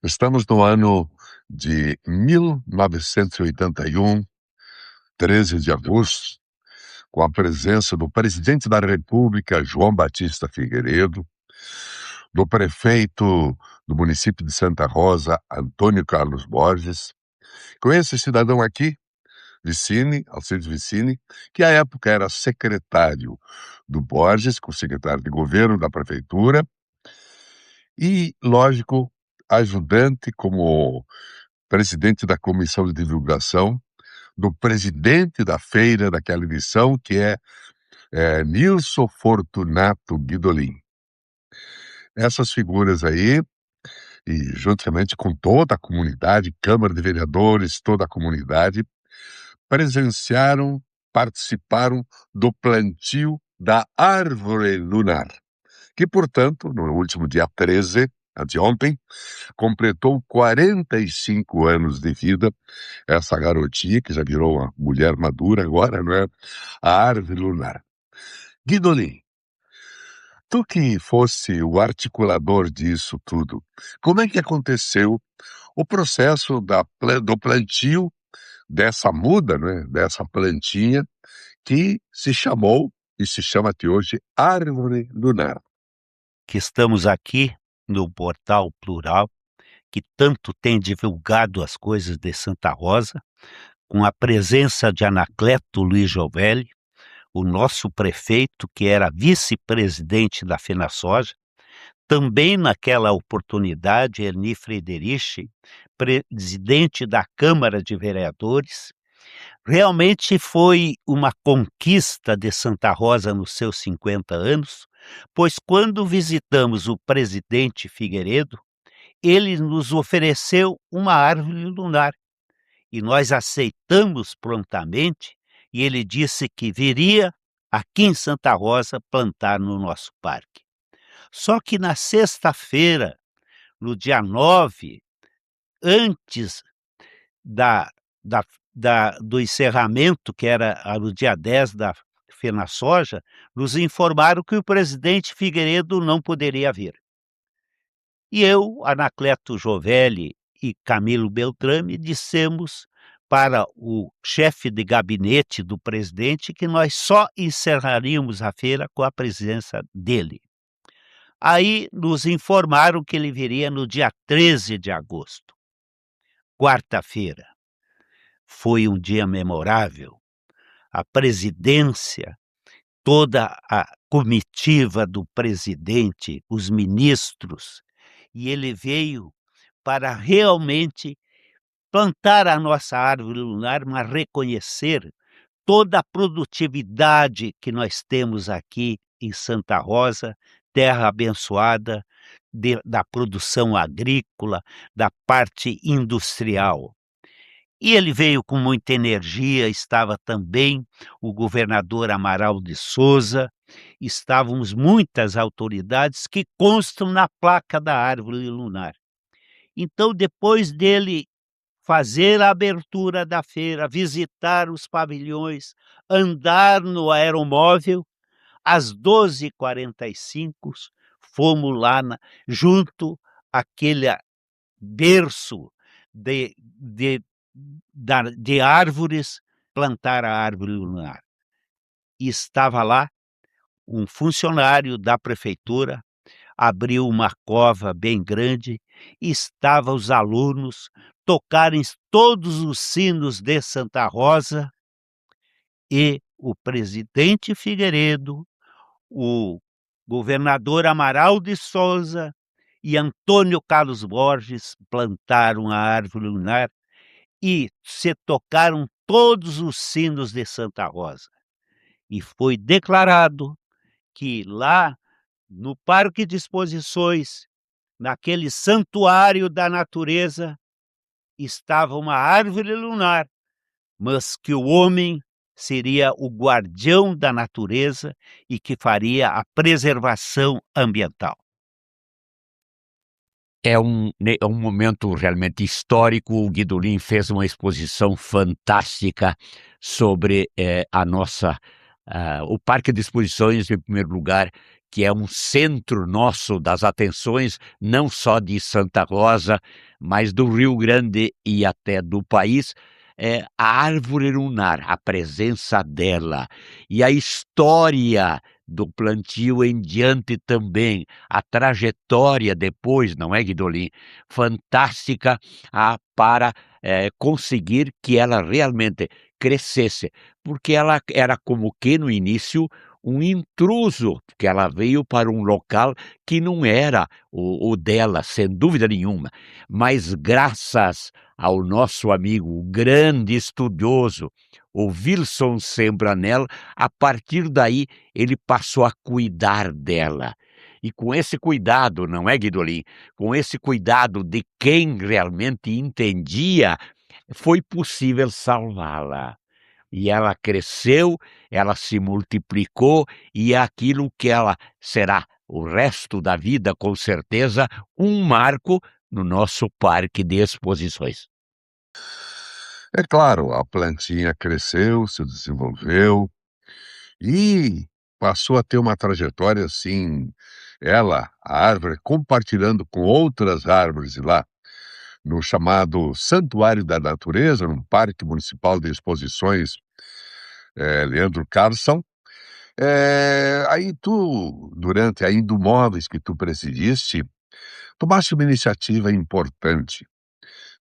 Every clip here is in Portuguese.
Estamos no ano de 1981, 13 de agosto, com a presença do presidente da República, João Batista Figueiredo, do prefeito do município de Santa Rosa, Antônio Carlos Borges, com esse cidadão aqui, Vicine, Alcides Vicine, que à época era secretário do Borges, com o secretário de governo da prefeitura, e, lógico, ajudante como presidente da comissão de divulgação, do presidente da feira daquela edição, que é Nilson Fortunato Guidolin. Essas figuras aí, e juntamente com toda a comunidade, Câmara de Vereadores, toda a comunidade, presenciaram, participaram do plantio da árvore lunar, que, portanto, no último dia 13, anteontem, completou 45 anos de vida, essa garotinha, que já virou uma mulher madura agora, não é? A árvore lunar. Guidolin, tu que fosse o articulador disso tudo, como é que aconteceu o processo do plantio dessa muda, né, dessa plantinha, que se chamou e se chama até hoje árvore lunar? Que estamos aqui no Portal Plural, que tanto tem divulgado as coisas de Santa Rosa, com a presença de Anacleto Luiz Giovelli, o nosso prefeito, que era vice-presidente da FenaSoja, também naquela oportunidade, Ernie Frederici, presidente da Câmara de Vereadores. Realmente foi uma conquista de Santa Rosa nos seus 50 anos, pois quando visitamos o presidente Figueiredo, ele nos ofereceu uma árvore lunar e nós aceitamos prontamente, e ele disse que viria aqui em Santa Rosa plantar no nosso parque. Só que na sexta-feira, no dia 9, antes da, do encerramento, que era no dia 10 da FenaSoja, nos informaram que o presidente Figueiredo não poderia vir. E eu, Anacleto Giovelli e Camilo Beltrame dissemos para o chefe de gabinete do presidente que nós só encerraríamos a feira com a presença dele. Aí nos informaram que ele viria no dia 13 de agosto, quarta-feira. Foi um dia memorável. A presidência, toda a comitiva do presidente, os ministros, e ele veio para realmente plantar a nossa árvore lunar, mas reconhecer toda a produtividade que nós temos aqui em Santa Rosa, terra abençoada da produção agrícola, da parte industrial. E ele veio com muita energia, estava também o governador Amaral de Souza, estávamos muitas autoridades que constam na placa da árvore lunar. Então, depois dele fazer a abertura da feira, visitar os pavilhões, andar no aeromóvel, às 12h45, fomos lá junto àquele berço de árvores, plantar a árvore lunar. E estava lá um funcionário da prefeitura, abriu uma cova bem grande, e estavam os alunos tocarem todos os sinos de Santa Rosa, e o presidente Figueiredo, o governador Amaral de Souza e Antônio Carlos Borges plantaram a árvore lunar e se tocaram todos os sinos de Santa Rosa. E foi declarado que lá no Parque de Exposições, naquele santuário da natureza, estava uma árvore lunar, mas que o homem seria o guardião da natureza e que faria a preservação ambiental. É um momento realmente histórico. O Guidolin fez uma exposição fantástica sobre o Parque de Exposições, em primeiro lugar, que é um centro nosso das atenções, não só de Santa Rosa, mas do Rio Grande e até do país, é a árvore lunar, a presença dela e a história do plantio em diante também, a trajetória depois, não é, Guidolin? Fantástica para conseguir que ela realmente crescesse, porque ela era como que no início um intruso, porque ela veio para um local que não era o dela, sem dúvida nenhuma, mas graças ao nosso amigo, o grande estudioso, o Wilson Sembranel, a partir daí ele passou a cuidar dela. E com esse cuidado, não é, Guidolin? Com esse cuidado de quem realmente entendia, foi possível salvá-la. E ela cresceu, ela se multiplicou, e é aquilo que ela será o resto da vida, com certeza, um marco no nosso parque de exposições. É claro, a plantinha cresceu, se desenvolveu e passou a ter uma trajetória assim, ela, a árvore, compartilhando com outras árvores lá, no chamado Santuário da Natureza, num parque municipal de exposições, Leandro Carlson. Aí tu, durante a Indumóveis que tu presidiste, tomaste uma iniciativa importante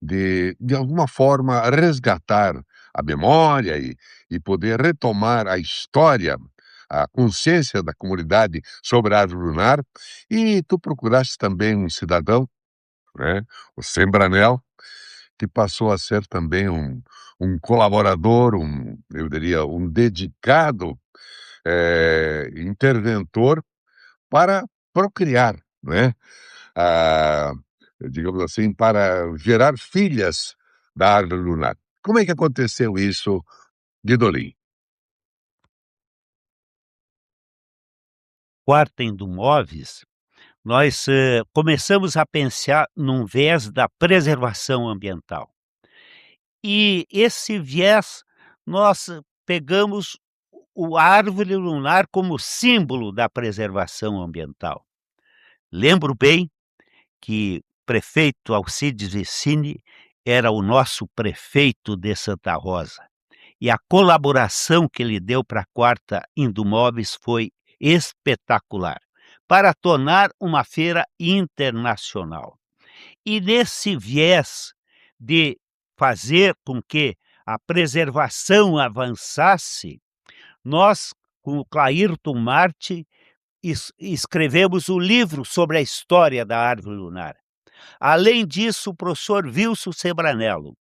de alguma forma, resgatar a memória e poder retomar a história, a consciência da comunidade sobre a árvore lunar, e tu procuraste também um cidadão, né, o Sembranel, que passou a ser também um colaborador, eu diria, um dedicado, interventor para procriar, né, ah, digamos assim, para gerar filhas da árvore lunar. Como é que aconteceu isso, Guidolin? Quarta Indumóveis, nós começamos a pensar num viés da preservação ambiental. E esse viés, nós pegamos a árvore lunar como símbolo da preservação ambiental. Lembro bem que o prefeito Alcides Vicini era o nosso prefeito de Santa Rosa, e a colaboração que ele deu para a Quarta Indumóveis foi espetacular, para tornar uma feira internacional. E nesse viés de fazer com que a preservação avançasse, nós, com o Clairton Marte, escrevemos o livro sobre a história da árvore lunar. Além disso, o professor Wilson Sebranello,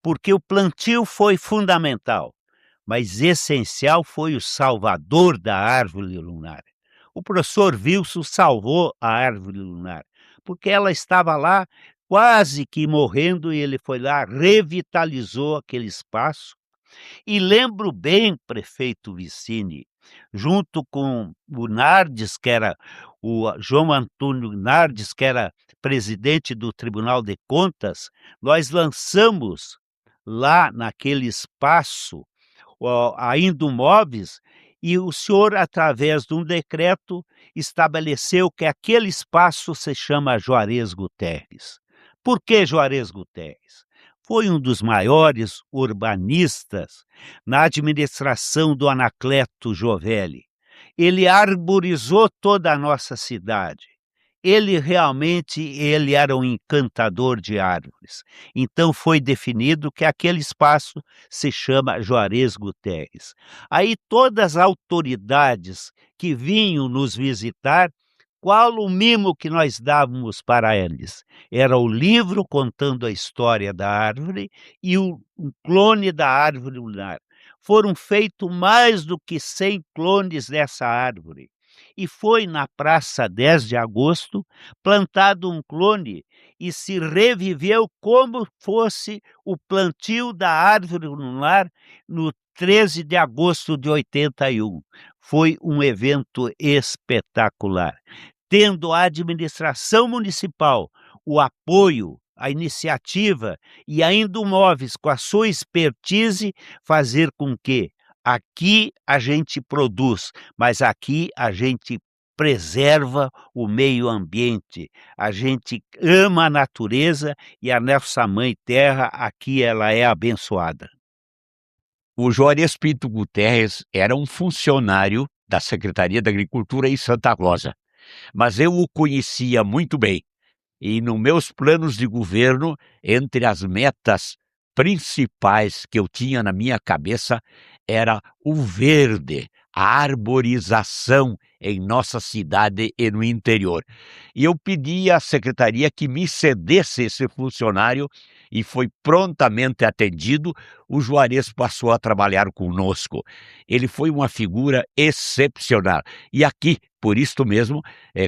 porque o plantio foi fundamental, mas essencial foi o salvador da árvore lunar. O professor Wilson salvou a árvore lunar, porque ela estava lá quase que morrendo, e ele foi lá, revitalizou aquele espaço. E lembro bem, prefeito Vicini, junto com o Nardes, que era o João Antônio Nardes, que era presidente do Tribunal de Contas, nós lançamos lá naquele espaço a Indumóveis, e o senhor, através de um decreto, estabeleceu que aquele espaço se chama Juarez Guterres. Por que Juarez Guterres? Foi um dos maiores urbanistas na administração do Anacleto Jovelli. Ele arborizou toda a nossa cidade. Ele era um encantador de árvores. Então foi definido que aquele espaço se chama Juarez Guterres. Aí todas as autoridades que vinham nos visitar, qual o mimo que nós dávamos para eles? Era o livro contando a história da árvore e um clone da árvore lunar. Foram feitos mais do que 100 clones dessa árvore. E foi na Praça 10 de Agosto plantado um clone e se reviveu como fosse o plantio da árvore lunar no 13 de agosto de 81. Foi um evento espetacular. Tendo a administração municipal o apoio, a iniciativa e ainda o Móveis, com a sua expertise, fazer com que aqui a gente produz, mas aqui a gente preserva o meio ambiente, a gente ama a natureza e a nossa mãe terra, aqui ela é abençoada. O Juarez Pinto Guterres era um funcionário da Secretaria da Agricultura em Santa Rosa, mas eu o conhecia muito bem. E nos meus planos de governo, entre as metas principais que eu tinha na minha cabeça, era o verde, a arborização em nossa cidade e no interior. E eu pedi à secretaria que me cedesse esse funcionário e foi prontamente atendido. O Juarez passou a trabalhar conosco. Ele foi uma figura excepcional. E aqui, por isto mesmo,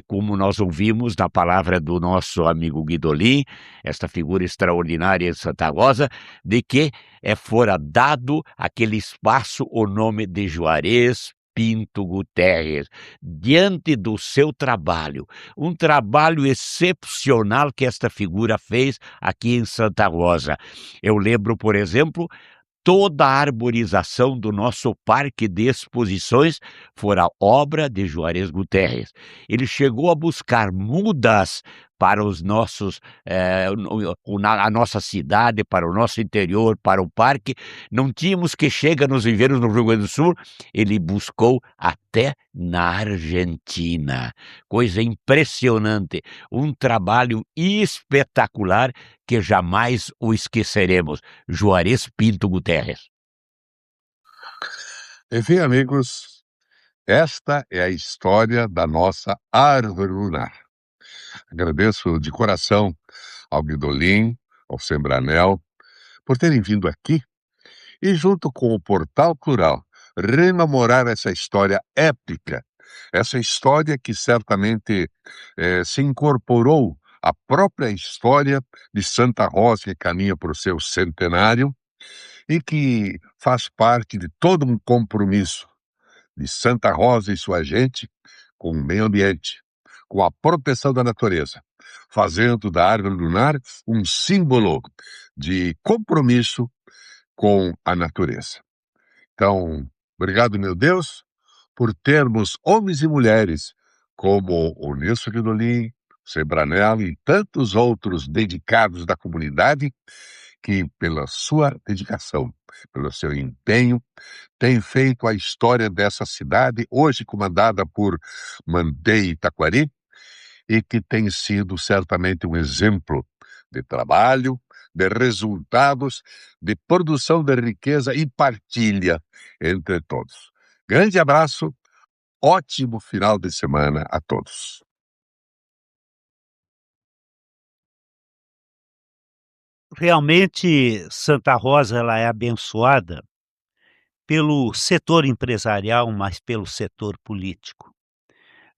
como nós ouvimos na palavra do nosso amigo Guidolin, esta figura extraordinária em Santa Rosa, de que fora dado aquele espaço o nome de Juarez Pinto Guterres, diante do seu trabalho, um trabalho excepcional que esta figura fez aqui em Santa Rosa. Eu lembro, por exemplo, toda a arborização do nosso parque de exposições fora obra de Juarez Guterres. Ele chegou a buscar mudas para os nossos, a nossa cidade, para o nosso interior, para o parque. Não tínhamos que chega nos viveres no Rio Grande do Sul, ele buscou até na Argentina. Coisa impressionante, um trabalho espetacular que jamais o esqueceremos. Juarez Pinto Guterres. Enfim, amigos, esta é a história da nossa árvore lunar. Agradeço de coração ao Guidolin, ao Sembranel, por terem vindo aqui e, junto com o Portal Plural, rememorar essa história épica, essa história que certamente se incorporou à própria história de Santa Rosa, que caminha para o seu centenário, e que faz parte de todo um compromisso de Santa Rosa e sua gente com o meio ambiente, com a proteção da natureza, fazendo da árvore lunar um símbolo de compromisso com a natureza. Então, obrigado, meu Deus, por termos homens e mulheres como o Nilson Guidolin, o Sebranel e tantos outros dedicados da comunidade que, pela sua dedicação, pelo seu empenho, tem feito a história dessa cidade, hoje comandada por Mandei Itaquari, e que tem sido certamente um exemplo de trabalho, de resultados, de produção de riqueza e partilha entre todos. Grande abraço, ótimo final de semana a todos. Realmente, Santa Rosa ela é abençoada pelo setor empresarial, mas pelo setor político.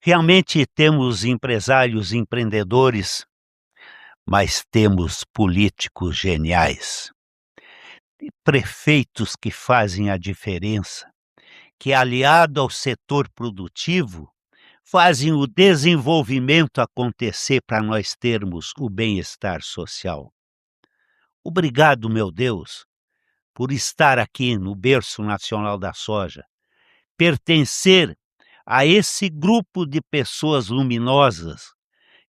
Realmente temos empresários empreendedores, mas temos políticos geniais. E prefeitos que fazem a diferença, que aliado ao setor produtivo, fazem o desenvolvimento acontecer para nós termos o bem-estar social. Obrigado, meu Deus, por estar aqui no berço nacional da soja, pertencer a esse grupo de pessoas luminosas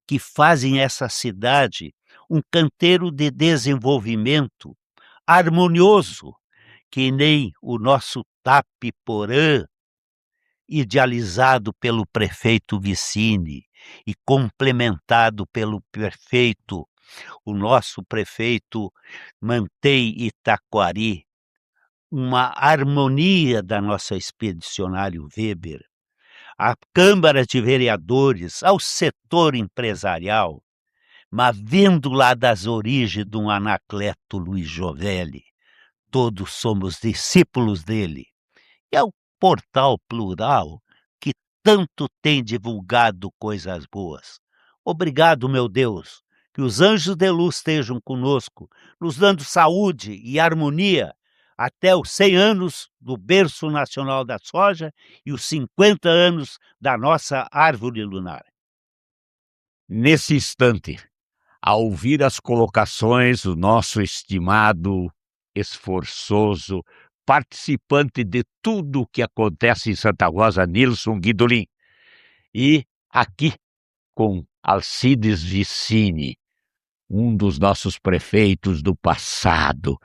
que fazem essa cidade um canteiro de desenvolvimento harmonioso, que nem o nosso Tapiporã, idealizado pelo prefeito Vicine e complementado pelo prefeito, o nosso prefeito Mantei Itaquari, uma harmonia da nossa expedicionário Weber, à Câmara de Vereadores, ao setor empresarial, mas vindo lá das origens de um Anacleto Luiz Jovelli, todos somos discípulos dele. E ao Portal Plural, que tanto tem divulgado coisas boas. Obrigado, meu Deus, que os anjos de luz estejam conosco, nos dando saúde e harmonia até os 100 anos do berço nacional da soja e os 50 anos da nossa árvore lunar. Nesse instante, ao ouvir as colocações do nosso estimado, esforçoso, participante de tudo o que acontece em Santa Rosa, Nilson Guidolin, e aqui com Alcides Vicini, um dos nossos prefeitos do passado.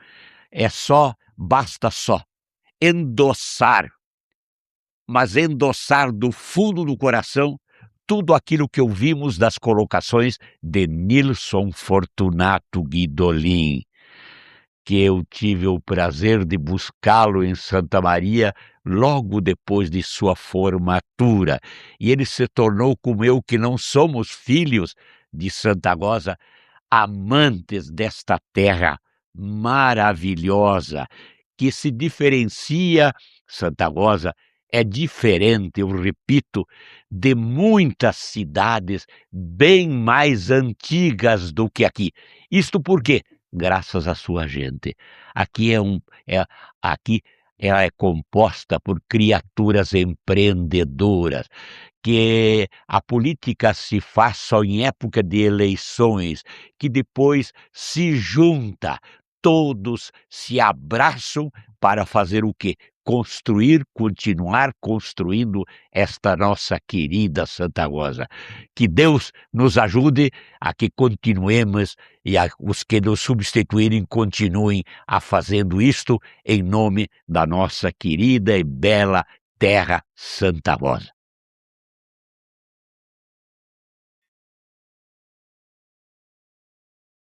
Basta só endossar, mas endossar do fundo do coração tudo aquilo que ouvimos das colocações de Nilson Fortunato Guidolin, que eu tive o prazer de buscá-lo em Santa Maria logo depois de sua formatura. E ele se tornou, como eu, que não somos filhos de Santa Rosa, amantes desta terra maravilhosa, que se diferencia. Santa Rosa é diferente, eu repito, de muitas cidades bem mais antigas do que aqui. Isto por quê? Graças à sua gente. Aqui aqui ela é composta por criaturas empreendedoras, que a política se faz só em época de eleições, que depois se junta, todos se abraçam para fazer o quê? Continuar construindo esta nossa querida Santa Rosa. Que Deus nos ajude a que continuemos e os que nos substituírem continuem a fazendo isto em nome da nossa querida e bela terra Santa Rosa.